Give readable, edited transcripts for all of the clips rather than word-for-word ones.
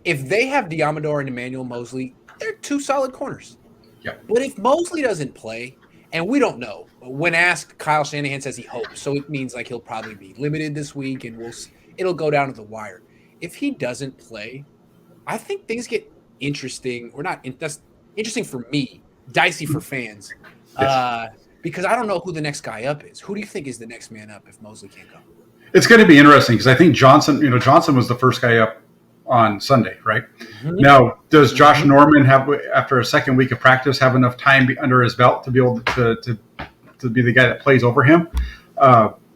if they have Diamador and Emmanuel Moseley, they're two solid corners. Yeah. But if Moseley doesn't play, and we don't know, when asked, Kyle Shanahan says he hopes, so it means like he'll probably be limited this week, and it'll go down to the wire. If he doesn't play, I think things get interesting, or not. That's interesting for me, dicey for fans, because I don't know who the next guy up is. Who do you think is the next man up if Moseley can't go? It's going to be interesting because I think Johnson was the first guy up on Sunday, right? Mm-hmm. Now, does Josh Norman have, after a second week of practice, have enough time under his belt to be able to be the guy that plays over him?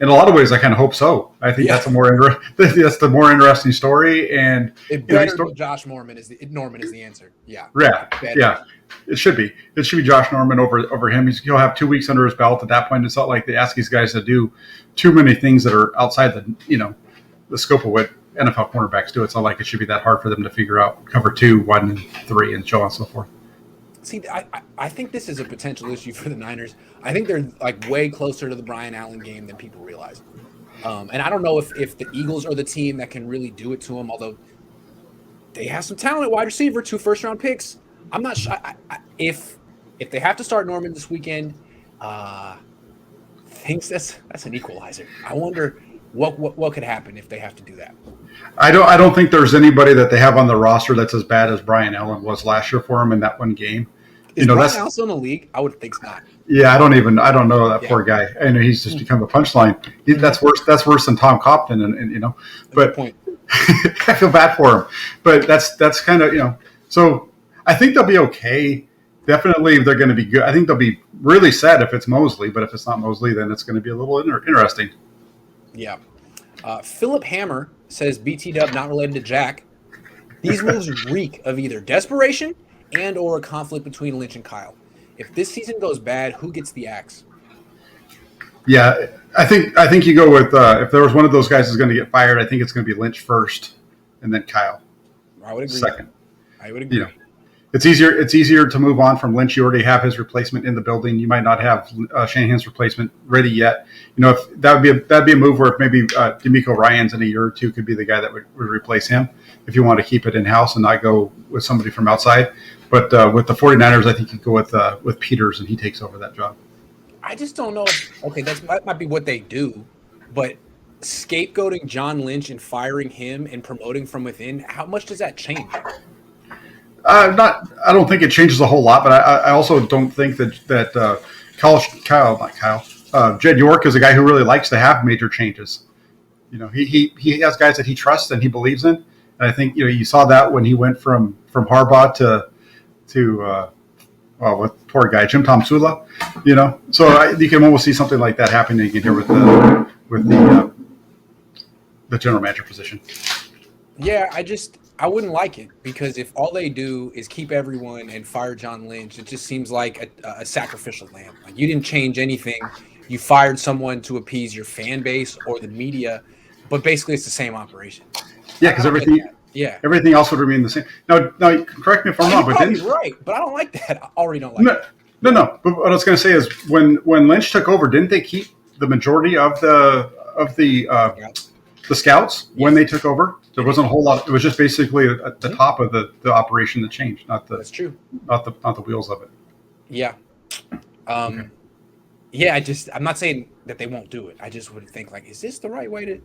In a lot of ways, I kind of hope so. I think that's the more interesting story. And it better be Josh Norman is the answer. Yeah. Yeah. It should be. It should be Josh Norman over him. He'll have 2 weeks under his belt. At that point, it's not like they ask these guys to do too many things that are outside the scope of what NFL cornerbacks do. It's not like it should be that hard for them to figure out cover 2, 1, and 3, and so on and so forth. See, I think this is a potential issue for the Niners. I think they're like way closer to the Brian Allen game than people realize. And I don't know if the Eagles are the team that can really do it to them, although they have some talent at wide receiver, 2 first-round picks. I'm not sure if they have to start Norman this weekend. Thinks that's an equalizer. I wonder what could happen if they have to do that. I don't think there's anybody that they have on the roster that's as bad as Brian Allen was last year for him in that one game. Is Brian Allen still in the league? I would think not. Yeah, I don't know that poor guy. I know he's just become a punchline. That's worse than Tom Compton, and But point. I feel bad for him. But that's kind of So I think they'll be okay. Definitely, they're going to be good. I think they'll be really sad if it's Moseley, but if it's not Moseley, then it's going to be a little interesting. Yeah. Philip Hammer says BT Dub not related to Jack. These moves reek of either desperation and or a conflict between Lynch and Kyle. If this season goes bad, who gets the axe? Yeah, I think you go with if there was one of those guys who's going to get fired, I think it's going to be Lynch first, and then Kyle. I would agree. Second. I would agree. It's easier to move on from Lynch. You already have his replacement in the building. You might not have Shanahan's replacement ready yet. If that'd be a move where if maybe D'Amico Ryans in a year or two could be the guy that would replace him if you want to keep it in house and not go with somebody from outside. But with the 49ers, I think you go with Peters and he takes over that job. I just don't know. That might be what they do, but scapegoating John Lynch and firing him and promoting from within, how much does that change? I don't think it changes a whole lot, but I also don't think that Jed York is a guy who really likes to have major changes. He has guys that he trusts and he believes in, and I think you saw that when he went from Harbaugh to with poor guy Jim Tom Sula, So you can almost see something like that happening again here with the general manager position. Yeah, I wouldn't like it because if all they do is keep everyone and fire John Lynch, it just seems like a sacrificial lamb. Like you didn't change anything. You fired someone to appease your fan base or the media, but basically it's the same operation. Yeah, because everything else would remain the same. Now correct me if I'm wrong, but you're right, but I don't like that. I already don't like it. No. But what I was going to say is when Lynch took over, didn't they keep the majority of the scouts when they took over? There wasn't a whole lot. It was just basically at the top of the operation that changed, That's true. Not the wheels of it. Yeah. Okay. Yeah, I'm not saying that they won't do it. I just would think like, is this the right way to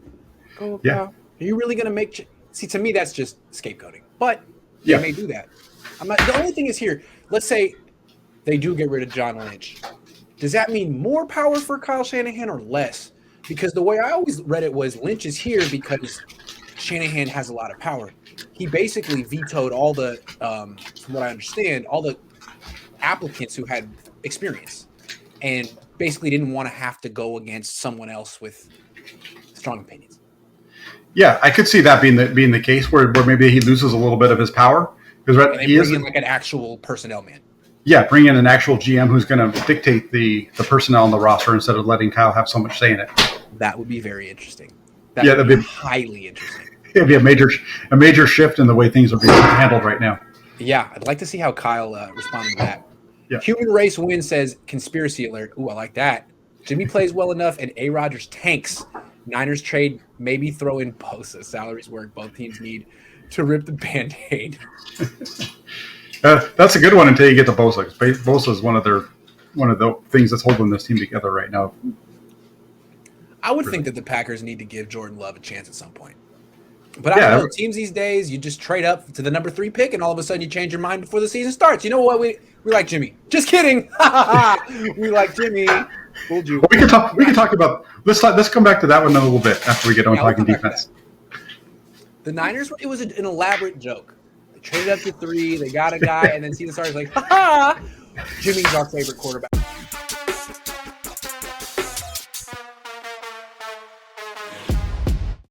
go? Yeah. Are you really going to make? See, to me, that's just scapegoating. But they may do that. The only thing is here. Let's say they do get rid of John Lynch. Does that mean more power for Kyle Shanahan or less? Because the way I always read it was Lynch is here because Shanahan has a lot of power. He basically vetoed all the, from what I understand, all the applicants who had experience and basically didn't want to have to go against someone else with strong opinions. Yeah, I could see that being the case where maybe he loses a little bit of his power because he is like an actual personnel man. Yeah, bring in an actual GM who's going to dictate the personnel on the roster instead of letting Kyle have so much say in it. That would be very interesting. That'd be highly interesting. It'd be a major shift in the way things are being handled right now. Yeah, I'd like to see how Kyle responded to that. Yeah. Human Race Win says, conspiracy alert. Ooh, I like that. Jimmy plays well enough and A. Rodgers tanks. Niners trade, maybe throw in Bosa. Salaries work. Both teams need to rip the Band-Aid. That's a good one until you get to Bosa. Bosa is one of the things that's holding this team together right now. I would think that the Packers need to give Jordan Love a chance at some point. But I don't know. Teams these days, you just trade up to the number 3 pick, and all of a sudden you change your mind before the season starts. You know what? We like Jimmy. Just kidding. We like Jimmy. Fooled you. We can talk about let's come back to that one in a little bit after we get on talking defense. The Niners, it was an elaborate joke. They traded up to 3, they got a guy, and then season starts like, Jimmy's our favorite quarterback.